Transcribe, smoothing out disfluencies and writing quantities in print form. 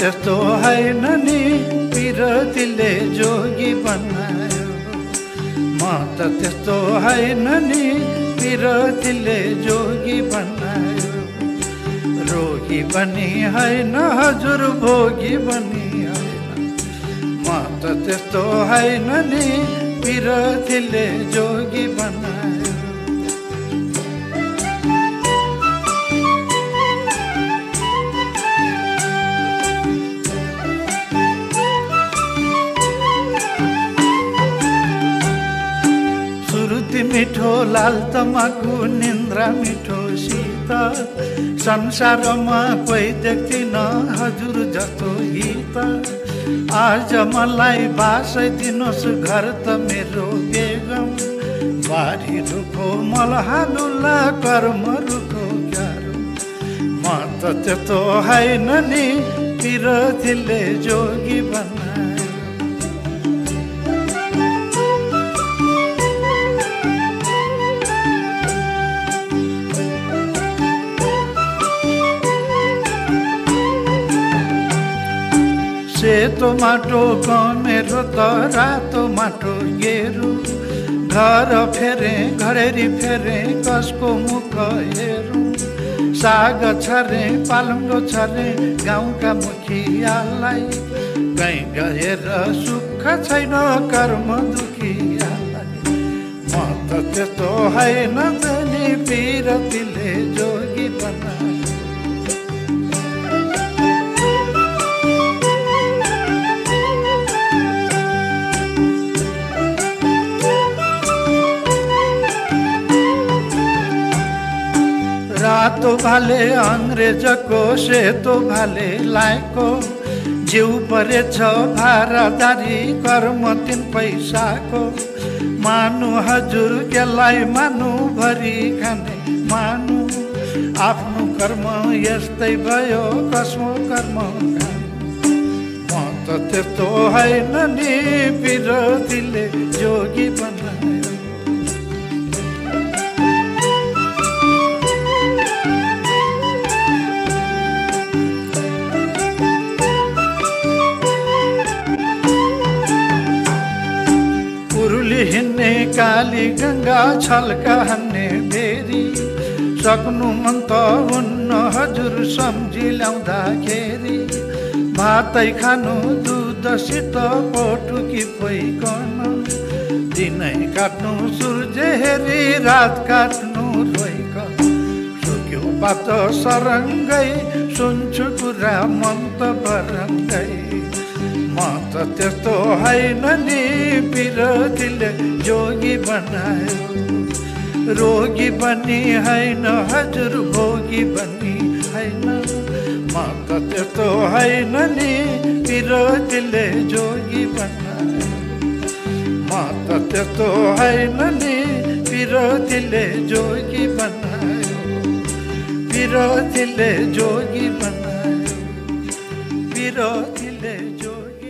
त्यस्तो होइन नि पिरतीले जोगी बनायो। म त त्यस्तो होइन नि पिरतीले जोगी बनायो। रोगी बनी होइन हजुर भोगी बनी होइन। म त त्यस्तो होइन नि पिरतीले जोगी बनायो। सुरुती मिठो लाल तमाकु निन्द्रा मिठो सीता। संसारमा कोही देख्दिन हजुर जस्तो हित। आज मलाई बासै दिनुहोस् घर त मेरो बेगम। बारी रुखो मलहालुला कर्म रुखो क्यारो। म त त्यस्तो होइन नि पिरतीले जोगी बनायो। सेतो माटो मेरो त रातो माटो गेरु। घर फेरे घडेरी फेरे कसको मुख हेरौँ। साग छरे पालङ्गो छरे गाउँका मुखियालाई। कहीँ गएर सुख छैन कर्म दुखियालाई। म त त्यस्तो होइन नि पिरतीले जोगी बनायो। रातो भाले अङ्ग्रेजको सेतो भाले लाएको। जिउ परेछ भारादारी कर्म 3 पैसाको। मानु हजुर केलाई मानु भरी खाने मानु। आफ्नो कर्म यस्तै भयो कसको कर्म खानु। म त त्यस्तो होइन नि पिरतीले जोगी बनायो। हिँड्ने काली गङ्गा छल्का हान्ने भेरी। सक्नु मन त हुन्न हजुर सम्झी ल्याउँदाखेरि। भातै खानु दुधसित पटुकी पोइकन। दिनै काट्नु सूर्य हेरी रात काट्नु रोइकन। सुक्यो पात सरङ्गै सुन्छु कुरा मन त बरङ्गै। म त त्यस्तो होइन नि पिरतीले जोगी बनायो। रोगी बनी होइन हजुर भोगी बनी होइन। म त त्यस्तो होइन नि पिरतीले जोगी बनायो। म त त्यस्तो होइन नि पिरतीले जोगी बनायो। पिरतीले जोगी बनायो। पिरतीले जोगी